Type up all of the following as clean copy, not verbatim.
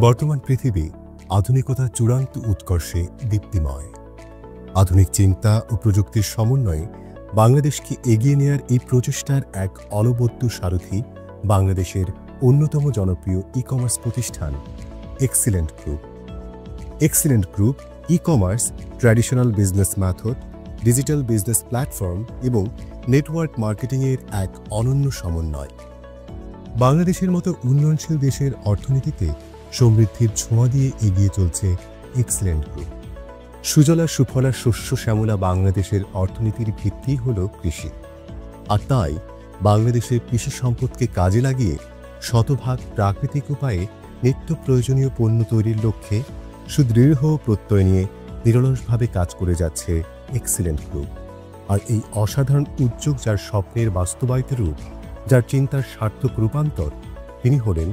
বর্তমান পৃথিবী আধুনিকতার চূড়ান্ত উৎকর্ষে দীপ্তিময়। আধুনিক চিন্তা ও প্রযুক্তির সমন্বয়ে বাংলাদেশকে এগিয়ে নেয়ার এই প্রচেষ্টার এক অনবদ্য সারথি বাংলাদেশের অন্যতম জনপ্রিয় ই-কমার্স প্রতিষ্ঠান excellent group. Excellent group e-commerce, traditional business method, digital business platform এবং নেটওয়ার্ক মার্কেটিংয়ের এক অনন্য সমন্বয়। বাংলাদেশের মতো উন্নয়নশীল দেশের অর্থনীতিতে সমৃদ্ধির ছোঁয়া দিয়ে এগিয়ে চলছে এক্সিলেন্ট গ্রুপ। সুজলা সুফলা শস্য শ্যামলা বাংলাদেশের অর্থনীতির ভিত্তি হল কৃষি, আর তাই বাংলাদেশের কৃষি সম্পদকে কাজে লাগিয়ে শতভাগ প্রাকৃতিক উপায়ে নিত্য প্রয়োজনীয় পণ্য তৈরির লক্ষ্যে সুদৃঢ় প্রত্যয় নিয়ে নিরলসভাবে কাজ করে যাচ্ছে এক্সিলেন্ট গ্রুপ। আর এই অসাধারণ উদ্যোগ যার স্বপ্নের বাস্তবায়িত রূপ, যার চিন্তার সার্থক রূপান্তর, তিনি হলেন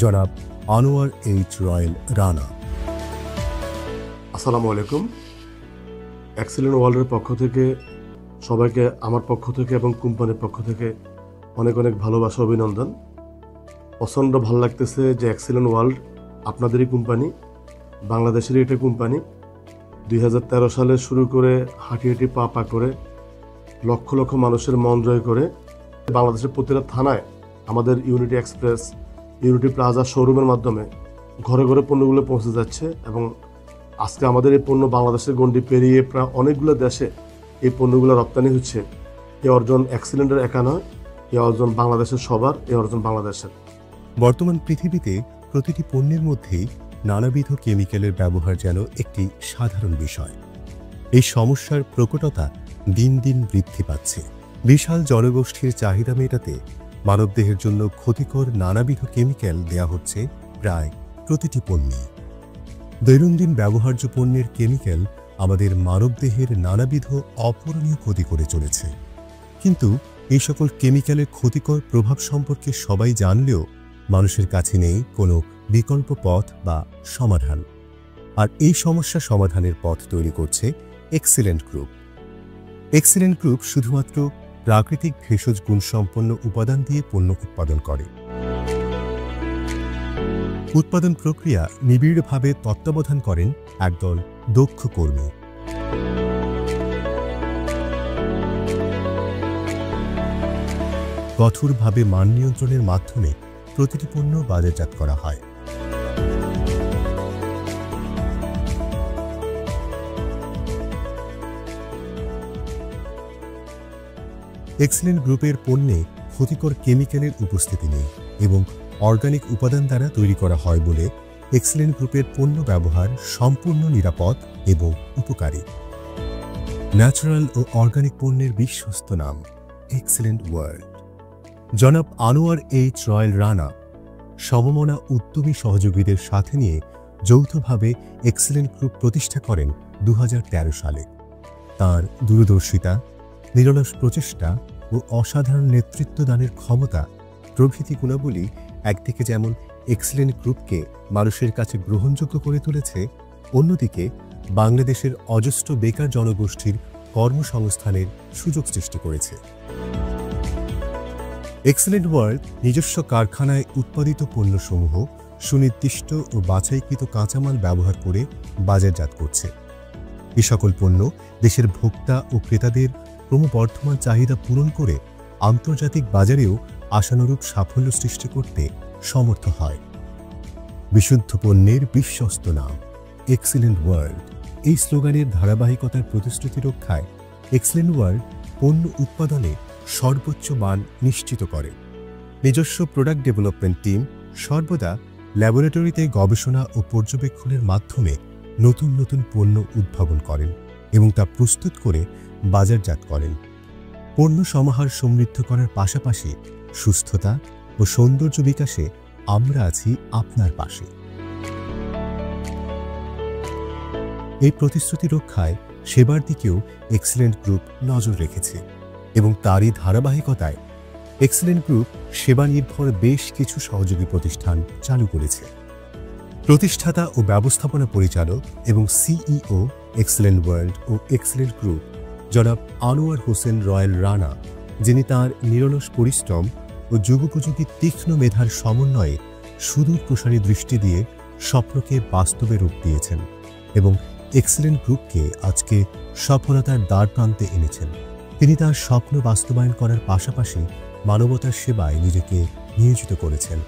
জনাব আনোয়ার এইচ রয়েল রানা। আসসালামু আলাইকুম। এক্সিলেন্ট ওয়ার্ল্ডের পক্ষ থেকে সবাইকে আমার পক্ষ থেকে এবং কোম্পানির পক্ষ থেকে অনেক অনেক ভালোবাসা, অভিনন্দন। প্রচণ্ড ভালো লাগতেছে যে এক্সিলেন্ট ওয়ার্ল্ড আপনাদেরই কোম্পানি, বাংলাদেশেরই একটা কোম্পানি। 2013 সালে শুরু করে হাঁটি হাঁটি পা পা করে লক্ষ লক্ষ মানুষের মন জয় করে বাংলাদেশের প্রতিটা থানায় আমাদের ইউনিটি এক্সপ্রেস, ইউনিটি প্লাজা শোরুমের মাধ্যমে ঘরে ঘরে পণ্যগুলো পৌঁছে যাচ্ছে এবং আজকে আমাদের এই পণ্য বাংলাদেশের গণ্ডি পেরিয়ে প্রায় অনেকগুলো দেশে এই পণ্যগুলো রপ্তানি হচ্ছে। এই অর্জন এক্সিলেন্টের একা নয়, এই অর্জন বাংলাদেশের সবার, এই অর্জন বাংলাদেশের। বর্তমান পৃথিবীতে প্রতিটি পণ্যের মধ্যেই নানাবিধ কেমিক্যালের ব্যবহার যেন একটি সাধারণ বিষয়। এই সমস্যার প্রকটতা দিন দিন বৃদ্ধি পাচ্ছে। বিশাল জনগোষ্ঠীর চাহিদা মেটাতে মানবদেহের জন্য ক্ষতিকর নানাবিধ কেমিক্যাল দেয়া হচ্ছে প্রায় প্রতিটি পণ্যে। দৈনন্দিন ব্যবহার্য পণ্যের কেমিক্যাল আমাদের মানবদেহের নানাবিধ অপূরণীয় ক্ষতি করে চলেছে। কিন্তু এই সকল কেমিক্যালের ক্ষতিকর প্রভাব সম্পর্কে সবাই জানলেও মানুষের কাছে নেই কোনো বিকল্প পথ বা সমাধান। আর এই সমস্যা সমাধানের পথ তৈরি করছে এক্সিলেন্ট গ্রুপ। এক্সিলেন্ট গ্রুপ শুধুমাত্র প্রাকৃতিক ভেষজ গুণসম্পন্ন উপাদান দিয়ে পণ্য উৎপাদন করে। উৎপাদন প্রক্রিয়া নিবিড়ভাবে তত্ত্বাবধান করেন একদল দক্ষ কর্মী। কঠোরভাবে মান নিয়ন্ত্রণের মাধ্যমে প্রতিটি পণ্য বাজারজাত করা হয়। এক্সিলেন্ট গ্রুপের পণ্যে ক্ষতিকর কেমিক্যালের উপস্থিতি নেই এবং অর্গানিক উপাদান দ্বারা তৈরি করা হয় বলে এক্সিলেন্ট গ্রুপের পণ্য ব্যবহার সম্পূর্ণ নিরাপদ এবং উপকারী। ন্যাচারাল ও অর্গানিক পণ্যের বিশ্বস্ত নাম এক্সিলেন্ট ওয়ার্ল্ড। জনাব আনোয়ার এইচ রয়েল রানা সমমনা উদ্যমী সহযোগীদের সাথে নিয়ে যৌথভাবে এক্সিলেন্ট গ্রুপ প্রতিষ্ঠা করেন 2013 সালে। তাঁর দূরদর্শিতা, নিরলস প্রচেষ্টা ও অসাধারণ নেতৃত্ব দানের ক্ষমতা প্রভৃতি গুণাবলী একদিকে যেমন এক্সিলেন্ট গ্রুপকে মানুষের কাছে গ্রহণযোগ্য করে তুলেছে, অন্যদিকে বাংলাদেশের অজস্র বেকার জনগোষ্ঠীর কর্মসংস্থানের সুযোগ সৃষ্টি করেছে। এক্সিলেন্ট ওয়ার্ল্ড নিজস্ব কারখানায় উৎপাদিত পণ্যসমূহ সুনির্দিষ্ট ও বাছাইকৃত কাঁচামাল ব্যবহার করে বাজারজাত করছে। এ সকল পণ্য দেশের ভোক্তা ও ক্রেতাদের ক্রমবর্ধমান চাহিদা পূরণ করে আন্তর্জাতিক বাজারেও আশানুরূপ সাফল্য সৃষ্টি করতে সমর্থ হয়। বিশুদ্ধ পণ্যের বিশ্বস্ত নাম এক্সিলেন্ট ওয়ার্ল্ড। এই স্লোগানের ধারাবাহিকতার প্রতিশ্রুতি রক্ষায় এক্সিলেন্ট ওয়ার্ল্ড পণ্য উৎপাদনে সর্বোচ্চ মান নিশ্চিত করে। নিজস্ব প্রোডাক্ট ডেভেলপমেন্ট টিম সর্বদা ল্যাবরেটরিতে গবেষণা ও পর্যবেক্ষণের মাধ্যমে নতুন নতুন পণ্য উদ্ভাবন করেন এবং তা প্রস্তুত করে বাজারজাত করেন। পণ্য সমাহার সমৃদ্ধ করার পাশাপাশি সুস্থতা ও সৌন্দর্য বিকাশে আমরা আছি আপনার পাশে। এই প্রতিশ্রুতি রক্ষায় সেবার দিকেও এক্সিলেন্ট গ্রুপ নজর রেখেছে এবং তারই ধারাবাহিকতায় এক্সিলেন্ট গ্রুপ সেবা নির্ভর বেশ কিছু সহযোগী প্রতিষ্ঠান চালু করেছে। প্রতিষ্ঠাতা ও ব্যবস্থাপনা পরিচালক এবং সিইও এক্সিলেন্ট ওয়ার্ল্ড ও এক্সিলেন্ট গ্রুপ জনাব আনোয়ার হোসেন রয়েল রানা, যিনি তাঁর নিরলস পরিশ্রম ও যুগোপযোগী তীক্ষ্ণ মেধার সমন্বয়ে সুদূর প্রসারী দৃষ্টি দিয়ে স্বপ্নকে বাস্তবে রূপ দিয়েছেন এবং এক্সেলেন্ট গ্রুপকে আজকে সফলতার দ্বারপ্রান্তে এনেছেন। তিনি তার স্বপ্ন বাস্তবায়ন করার পাশাপাশি মানবতার সেবায় নিজেকে নিয়োজিত করেছেন।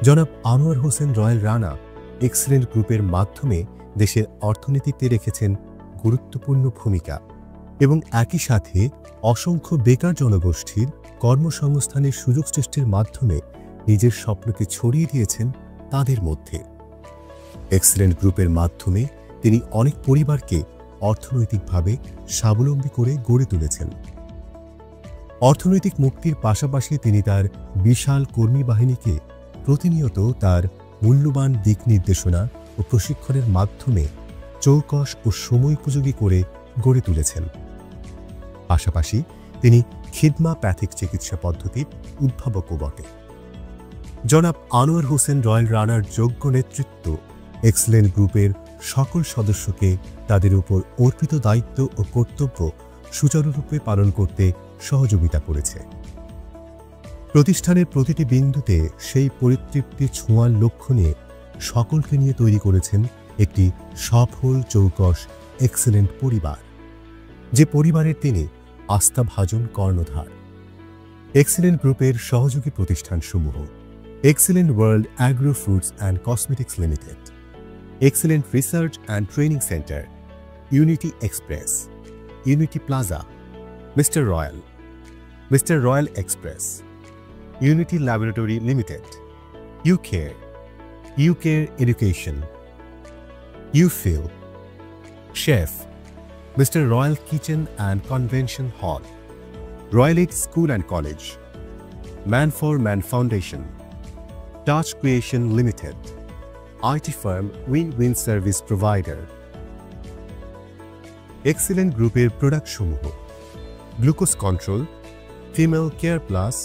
জনাব আনোয়ার হোসেন রয়্যাল রানা এক্সেলেন্ট গ্রুপের মাধ্যমে দেশের অর্থনীতিতে রেখেছেন গুরুত্বপূর্ণ ভূমিকা এবং একই সাথে অসংখ্য বেকার জনগোষ্ঠীর কর্মসংস্থানের সুযোগ সৃষ্টির মাধ্যমে নিজের স্বপ্নকে ছড়িয়ে দিয়েছেন তাদের মধ্যে। এক্সেলেন্ট গ্রুপের মাধ্যমে তিনি অনেক পরিবারকে অর্থনৈতিকভাবে স্বাবলম্বী করে গড়ে তুলেছেন। অর্থনৈতিক মুক্তির পাশাপাশি তিনি তার বিশাল কর্মী বাহিনীকে প্রতিনিয়ত তার মূল্যবান দিক নির্দেশনা ও প্রশিক্ষণের মাধ্যমে চৌকস ও সময়োপযোগী করে গড়ে তুলেছেন। পাশাপাশি তিনি খিদমাপ্যাথিক চিকিৎসা পদ্ধতির উদ্ভাবকও বটে। জনাব আনোয়ার হোসেন রয়্যাল রানার যোগ্য নেতৃত্ব এক্সেলেন্ট গ্রুপের সকল সদস্যকে তাদের উপর অর্পিত দায়িত্ব ও কর্তব্য সুচারুরূপে পালন করতে সহযোগিতা করেছে। প্রতিষ্ঠানের প্রতিটি বিন্দুতে সেই পরিতৃপ্তি ছোঁয়ার লক্ষ্য নিয়ে সকলকে নিয়ে তৈরি করেছেন একটি সফল চৌকস এক্সেলেন্ট পরিবার, যে পরিবারের তিনি আস্থাভাজন কর্ণধার। এক্সেলেন্ট গ্রুপের সহযোগী প্রতিষ্ঠানসমূহ: excellent world agro foods and cosmetics limited, excellent research and training centre, unity express, unity plaza, mister royal express, unity laboratory limited, UCare education, UFill, chef, mister royal kitchen and convention hall, royal aid school and college, man for man foundation, touch creation limited, IT firm win service provider. এক্সেলেন্ট গ্রুপের প্রোডাক্টসমূহ: glucose control, female care plus,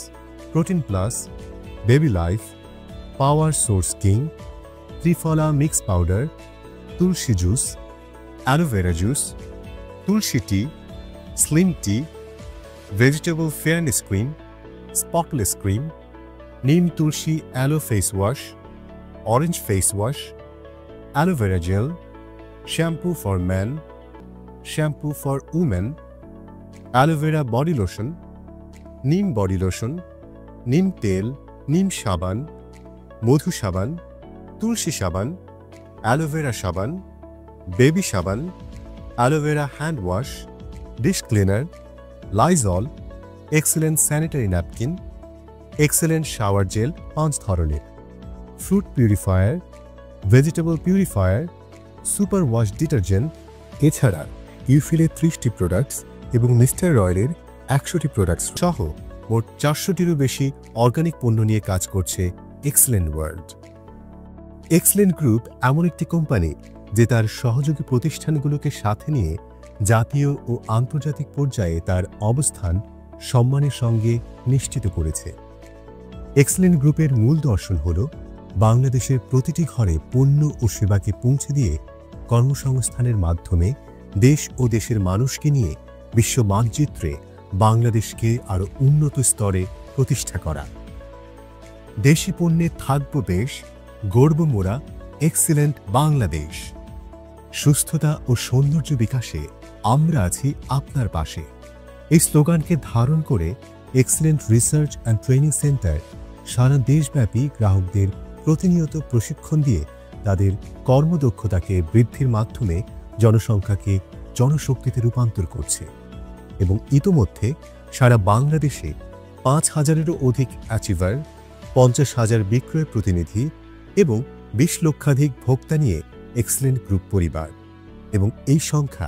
protein plus, baby life, power source king, triphala mix powder, tulsi juice, aloe vera juice, tulsi tea, slim tea, vegetable fairness cream, spotless cream, neem tulsi aloe face wash, orange face wash, aloe vera gel, shampoo for man, shampoo for women, aloe vera body lotion, neem body lotion, neem তেল, নিম সাবান, মধু সাবান, তুলসী সাবান, aloe vera সাবান, baby সাবান, aloe vera hand wash, dish cleaner, Lysol, excellent sanitary napkin, excellent shower gel 5 ধরনের, fruit purifier, vegetable purifier, super wash detergent. এছাড়া ইউফিলের 30টি প্রোডাক্টস এবং মিস্টার রয়্যালের 100টি প্রোডাক্টস সহ মোট 400টিরও বেশি অর্গানিক পণ্য নিয়ে কাজ করছে এক্সেলেন্ট ওয়ার্ল্ড। এক্সেলেন্ট গ্রুপ এমন একটি কোম্পানি যে তার সহযোগী প্রতিষ্ঠানগুলোকে সাথে নিয়ে জাতীয় ও আন্তর্জাতিক পর্যায়ে তার অবস্থান সম্মানের সঙ্গে নিশ্চিত করেছে। এক্সেলেন্ট গ্রুপের মূল দর্শন হল বাংলাদেশের প্রতিটি ঘরে পণ্য ও সেবাকে পৌঁছে দিয়ে কর্মসংস্থানের মাধ্যমে দেশ ও দেশের মানুষকে নিয়ে বিশ্ব মানচিত্রে বাংলাদেশকে আরও উন্নত স্তরে প্রতিষ্ঠা করা। দেশি পণ্যে থাকব দেশ, গর্ব মোরা এক্সেলেন্ট বাংলাদেশ। সুস্থতা ও সৌন্দর্য বিকাশে আমরা আছি আপনার পাশে। এই স্লোগানকে ধারণ করে excellent research and training centre সারা দেশব্যাপী গ্রাহকদের প্রতিনিয়ত প্রশিক্ষণ দিয়ে তাদের কর্মদক্ষতাকে বৃদ্ধির মাধ্যমে জনসংখ্যাকে জনশক্তিতে রূপান্তর করছে এবং ইতোমধ্যে সারা বাংলাদেশে 5,000-এরও অধিক অ্যাচিভার, 50,000 বিক্রয় প্রতিনিধি এবং 20 লক্ষাধিক ভোক্তা নিয়ে এক্সেলেন্ট গ্রুপ পরিবার, এবং এই সংখ্যা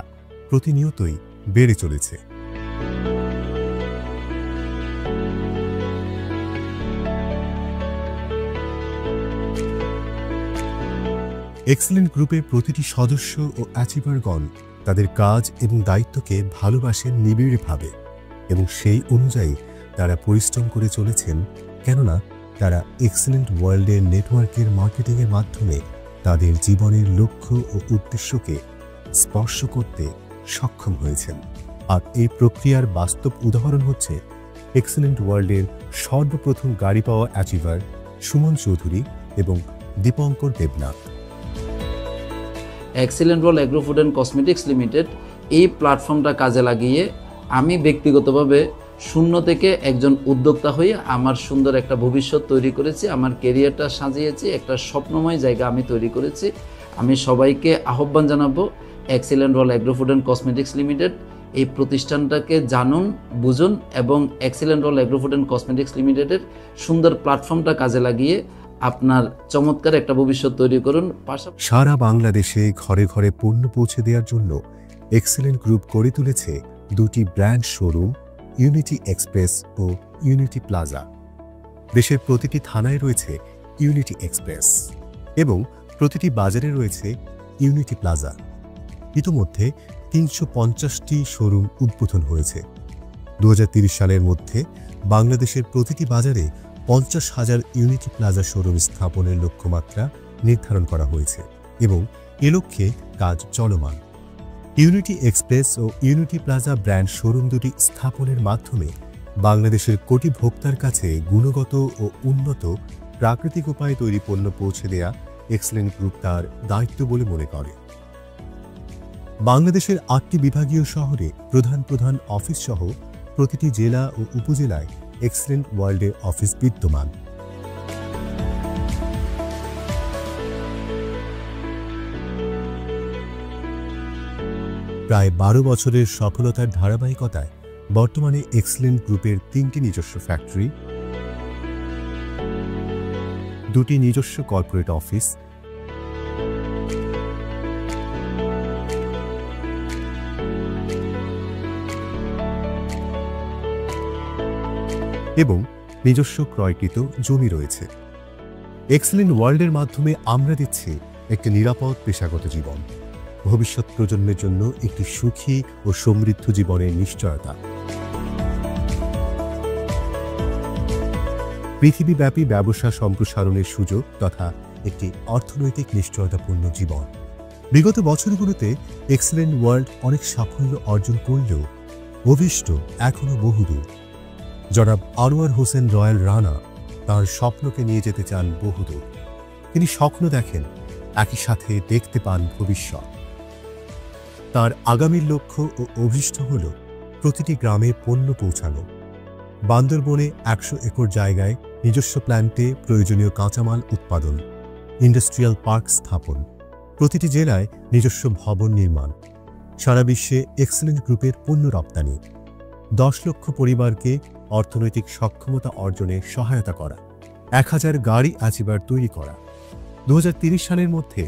প্রতিনিয়তই বেড়ে চলেছে। এক্সেলেন্ট গ্রুপের প্রতিটি সদস্য ও অ্যাচিভারগণ তাদের কাজ এবং দায়িত্বকে ভালোবাসেন নিবিড়ভাবে এবং সেই অনুযায়ী তারা পরিশ্রম করে চলেছেন, কেননা তারা এক্সেলেন্ট ওয়ার্ল্ডের নেটওয়ার্কের মার্কেটিংয়ের মাধ্যমে তাদের জীবনের লক্ষ্য ও উদ্দেশ্যকে স্পর্শ করতে সক্ষম হয়েছেন। আর এই প্রক্রিয়ার বাস্তব উদাহরণ হচ্ছে এক্সেলেন্ট ওয়ার্ল্ডের সর্বপ্রথম গাড়ি পাওয়া অ্যাচিভার সুমন চৌধুরী এবং Dipankar Debnath. Excellent world agro food and cosmetics limited এই প্ল্যাটফর্মটা কাজে লাগিয়ে আমি ব্যক্তিগতভাবে শূন্য থেকে একজন উদ্যোক্তা হয়ে আমার সুন্দর একটা ভবিষ্যৎ তৈরি করেছি, আমার ক্যারিয়ারটা সাজিয়েছি, একটা স্বপ্নময় জায়গা আমি তৈরি করেছি। আমি সবাইকে আহ্বান জানাবো excellent world agro food and cosmetics limited এই প্রতিষ্ঠানটাকে জানুন, বুঝুন এবং excellent world agro food and cosmetics লিমিটেডের সুন্দর প্ল্যাটফর্মটা কাজে লাগিয়ে আপনার চমৎকার একটা ভবিষ্যৎ তৈরি করুন। সারা বাংলাদেশে ঘরে ঘরে পণ্য পৌঁছে দেওয়ার জন্য এক্সেলেন্ট গ্রুপ গড়ে তুলেছে দুটি ব্র্যান্ড শোরুম, ইউনিটি এক্সপ্রেস ও ইউনিটি প্লাজা। দেশের প্রতিটি থানায় রয়েছে ইউনিটি এক্সপ্রেস এবং প্রতিটি বাজারে রয়েছে ইউনিটি প্লাজা। ইতোমধ্যে ৩৫০টি শোরুম উদ্বোধন হয়েছে। ২০৩০ সালের মধ্যে বাংলাদেশের প্রতিটি বাজারে ৫০,০০০ ইউনিটি প্লাজা শোরুম স্থাপনের লক্ষ্যমাত্রা নির্ধারণ করা হয়েছে এবং এ লক্ষ্যে কাজ চলমান। ইউনিটি এক্সপ্রেস ও ইউনিটি প্লাজা ব্র্যান্ড শোরুম দুটি স্থাপনের মাধ্যমে বাংলাদেশের কোটি ভোক্তার কাছে গুণগত ও উন্নত প্রাকৃতিক উপায়ে তৈরি পণ্য পৌঁছে দেয়া এক্সেলেন্ট গ্রুপ তার দায়িত্ব বলে মনে করে। বাংলাদেশের ৮টি বিভাগীয় শহরে প্রধান প্রধান অফিস সহ প্রতিটি জেলা ও উপজেলায় এক্সেলেন্ট ওয়ার্ল্ডের অফিস বিদ্যমান। প্রায় ১২ বছরের সফলতার ধারাবাহিকতায় বর্তমানে এক্সেলেন্ট গ্রুপের ৩টি নিজস্ব ফ্যাক্টরি, ২টি নিজস্ব কর্পোরেট অফিস, এবং নিজস্ব ক্রয়কৃত জমি রয়েছে। এক্সেলেন্ট ওয়ার্ল্ডের মাধ্যমে আমরা দিচ্ছি একটি নিরাপদ পেশাগত জীবন, ভবিষ্যৎ প্রজন্মের জন্য একটি সুখী ও সমৃদ্ধ জীবনের নিশ্চয়তা। পৃথিবীব্যাপী ব্যবসা সম্প্রসারণের সুযোগ তথা একটি অর্থনৈতিক নিশ্চয়তাপূর্ণ জীবন। বিগত বছরগুলোতে এক্সেলেন্ট ওয়ার্ল্ড অনেক সাফল্য অর্জন করলেও অভিষ্ট এখনও বহুদূর। জনাব আনোয়ার হোসেন রয়্যাল রানা তাঁর স্বপ্নকে নিয়ে যেতে চান বহুদূর। তিনি স্বপ্ন দেখেন, একই সাথে দেখতে পান ভবিষ্যৎ। তার আগামীর লক্ষ্য ও অভিষ্ট হল প্রতিটি গ্রামে পণ্য পৌঁছানো, বান্দরবনে ১০০ একর জায়গায় নিজস্ব প্ল্যান্টে প্রয়োজনীয় কাঁচামাল উৎপাদন, ইন্ডাস্ট্রিয়াল পার্ক স্থাপন, প্রতিটি জেলায় নিজস্ব ভবন নির্মাণ, সারা বিশ্বে এক্সেলেন্ট গ্রুপের পণ্য রপ্তানি, ১০ লক্ষ পরিবারকে অর্থনৈতিক সক্ষমতা অর্জনে সহায়তা করা, ১,০০০ গাড়ি অ্যাচিভার তৈরি করা, ২০৩০ সালের মধ্যে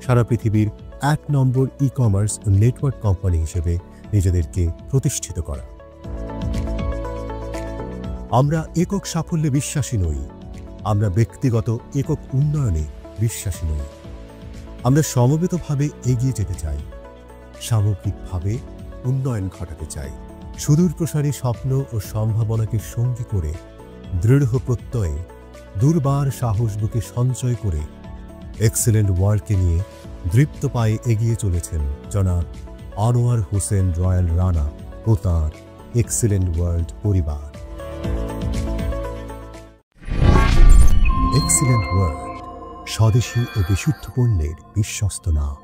সারা পৃথিবীর ১ নম্বর ই কমার্স নেটওয়ার্ক কোম্পানি হিসেবে নিজেদেরকে প্রতিষ্ঠিত করা। আমরা একক সাফল্যে বিশ্বাসী নই, আমরা ব্যক্তিগত একক উন্নয়নে বিশ্বাসী নই। আমরা সমবেতভাবে এগিয়ে যেতে চাই, সামগ্রিকভাবে উন্নয়ন ঘটাতে চাই। সুদূর প্রসারী স্বপ্ন ও সম্ভাবনাকে সঙ্গী করে দৃঢ় প্রত্যয়ে দুর্বার সাহস বুকে সঞ্চয় করে এক্সেলেন্ট ওয়ার্ল্ডকে নিয়ে দৃপ্ত পায়ে এগিয়ে চলেছেন জনাব আনোয়ার হোসেন রয়্যাল রানা ও তাঁর এক্সেলেন্ট ওয়ার্ল্ড পরিবার। এক্সেলেন্ট ওয়ার্ল্ড, স্বদেশী ও বিশুদ্ধ পণ্যের বিশ্বস্ত নাম।